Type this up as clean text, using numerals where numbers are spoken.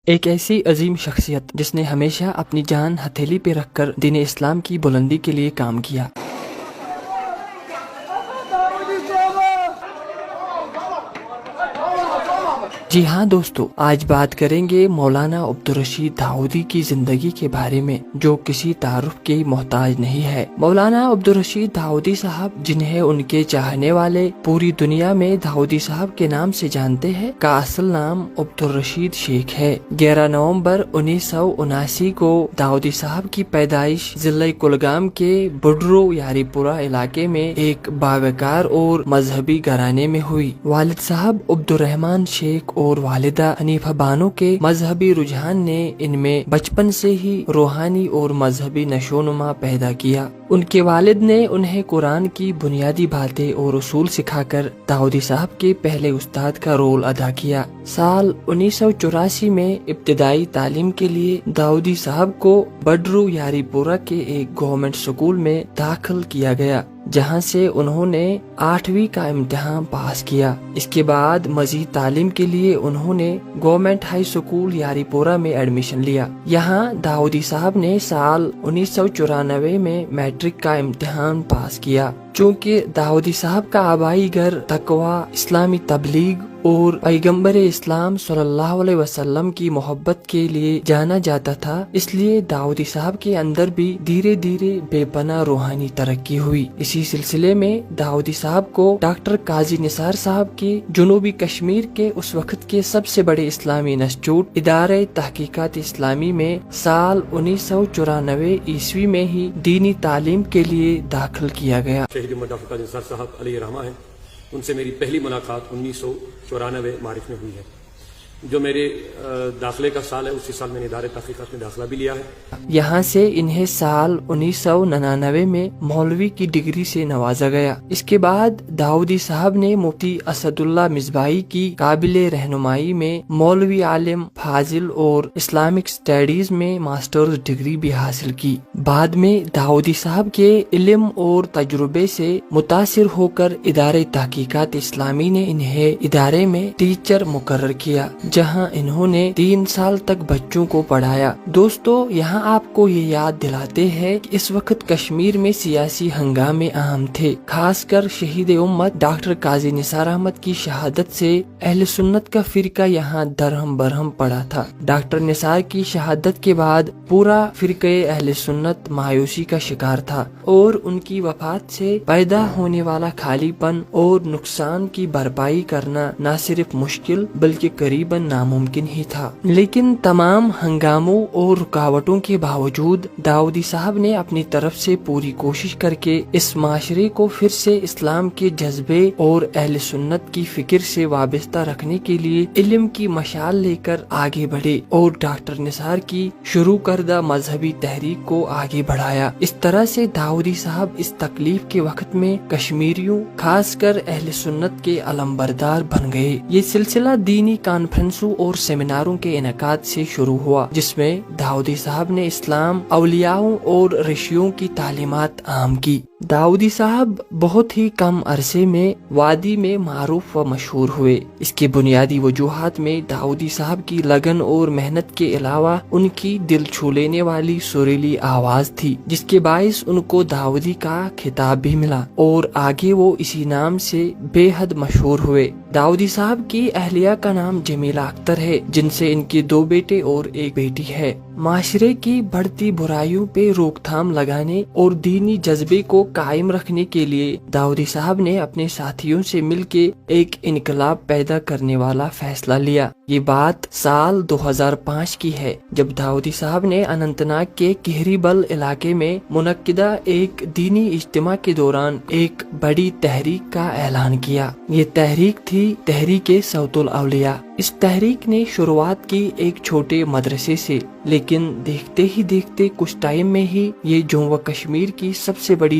ایک ایسی عظیم شخصیت جس نے ہمیشہ اپنی جان ہتھیلی پہ رکھ کر دین اسلام کی بلندی کے لیے کام کیا۔ جی ہاں دوستو، آج بات کریں گے مولانا عبدالرشید داؤدی کی زندگی کے بارے میں، جو کسی تعارف کی محتاج نہیں ہے۔ مولانا عبدالرشید داؤدی صاحب، جنہیں ان کے چاہنے والے پوری دنیا میں داؤدی صاحب کے نام سے جانتے ہیں، کا اصل نام عبدالرشید شیخ ہے۔ 11 نومبر 1979 کو داؤدی صاحب کی پیدائش ضلع کلگام کے بڈرو یاری پورہ علاقے میں ایک باوقار اور مذہبی گھرانے میں ہوئی۔ والد صاحب عبدالرحمان شیخ اور والدہ حنیفہ بانو کے مذہبی رجحان نے ان میں بچپن سے ہی روحانی اور مذہبی نشوونما پیدا کیا۔ ان کے والد نے انہیں قرآن کی بنیادی باتیں اور اصول سکھا کر داؤدی صاحب کے پہلے استاد کا رول ادا کیا۔ سال 1984 میں ابتدائی تعلیم کے لیے داؤدی صاحب کو بڈرو یاری پورہ کے ایک گورنمنٹ اسکول میں داخل کیا گیا، جہاں سے انہوں نے 8ویں کا امتحان پاس کیا۔ اس کے بعد مزید تعلیم کے لیے انہوں نے گورنمنٹ ہائی اسکول یاری پورہ میں ایڈمیشن لیا۔ یہاں داؤدی صاحب نے سال 1994 میں میٹرک کا امتحان پاس کیا۔ چونکہ داؤدی صاحب کا آبائی گھر تقوی، اسلامی تبلیغ اور پیغمبر اسلام صلی اللہ علیہ وسلم کی محبت کے لیے جانا جاتا تھا، اس لیے داؤدی صاحب کے اندر بھی دھیرے دھیرے بے پناہ روحانی ترقی ہوئی۔ اسی سلسلے میں داؤدی صاحب کو ڈاکٹر قاضی نثار صاحب کی جنوبی کشمیر کے اس وقت کے سب سے بڑے اسلامی انسٹیٹیوٹ ادارہ تحقیقات اسلامی میں سال 1994 عیسوی میں ہی دینی تعلیم کے لیے داخل کیا گیا۔ ڈاکٹر قاضی نثار صاحب علیہ رحمہ ہیں، ان سے میری پہلی ملاقات 1994 معرف میں ہوئی ہے۔ جو میرے داخلے کا سال ہے، اسی سال میں نے ادارے تحقیقات میں داخلہ بھی لیا ہے۔ یہاں سے انہیں سال 1999 میں مولوی کی ڈگری سے نوازا گیا۔ اس کے بعد داؤدی صاحب نے مفتی اسد اللہ مصباحی کی قابل رہنمائی میں مولوی عالم فاضل اور اسلامک اسٹڈیز میں ماسٹرز ڈگری بھی حاصل کی۔ بعد میں داؤدی صاحب کے علم اور تجربے سے متاثر ہو کر ادارے تحقیقات اسلامی نے انہیں ادارے میں ٹیچر مقرر کیا، جہاں انہوں نے 3 سال تک بچوں کو پڑھایا۔ دوستو، یہاں آپ کو یہ یاد دلاتے ہیں کہ اس وقت کشمیر میں سیاسی ہنگامے اہم تھے، خاص کر شہید امت ڈاکٹر قاضی نثار احمد کی شہادت سے اہل سنت کا فرقہ یہاں درہم برہم پڑا تھا۔ ڈاکٹر نثار کی شہادت کے بعد پورا فرقہ اہل سنت مایوسی کا شکار تھا، اور ان کی وفات سے پیدا ہونے والا خالی پن اور نقصان کی بھرپائی کرنا نہ صرف مشکل بلکہ قریباً ناممکن ہی تھا۔ لیکن تمام ہنگاموں اور رکاوٹوں کے باوجود داؤدی صاحب نے اپنی طرف سے پوری کوشش کر کے اس معاشرے کو پھر سے اسلام کے جذبے اور اہل سنت کی فکر سے وابستہ رکھنے کے لیے علم کی مشعل لے کر آگے بڑھے اور ڈاکٹر نثار کی شروع کردہ مذہبی تحریک کو آگے بڑھایا۔ اس طرح سے داؤدی صاحب اس تکلیف کے وقت میں کشمیریوں، خاص کر اہل سنت کے علمبردار بن گئے۔ یہ سلسلہ دینی کانفرنسوں اور سیمیناروں کے انعقاد سے شروع ہوا، جس میں داؤدی صاحب نے اسلام، اولیاؤں اور رشیوں کی تعلیمات عام کی۔ داؤدی صاحب بہت ہی کم عرصے میں وادی میں معروف و مشہور ہوئے۔ اس کے بنیادی وجوہات میں داؤدی صاحب کی لگن اور محنت کے علاوہ ان کی دل چھو لینے والی سریلی آواز تھی، جس کے باعث ان کو داؤدی کا خطاب بھی ملا، اور آگے وہ اسی نام سے بے حد مشہور ہوئے۔ داؤدی صاحب کی اہلیہ کا نام جمیلہ اختر ہے، جن سے ان کے 2 بیٹے اور 1 بیٹی ہے۔ معاشرے کی بڑھتی برائیوں پہ روک تھام لگانے اور دینی جذبے کو قائم رکھنے کے لیے داؤدی صاحب نے اپنے ساتھیوں سے مل کے ایک انقلاب پیدا کرنے والا فیصلہ لیا۔ یہ بات سال 2005 کی ہے، جب داؤدی صاحب نے اننت ناگ کے کہری بل علاقے میں منعقدہ ایک دینی اجتماع کے دوران ایک بڑی تحریک کا اعلان کیا۔ یہ تحریک تھی تحریک صوت الاولیاء۔ اس تحریک نے شروعات کی ایک چھوٹے مدرسے سے، لیکن دیکھتے ہی دیکھتے کچھ ٹائم میں ہی یہ جموں و کشمیر کی سب سے بڑی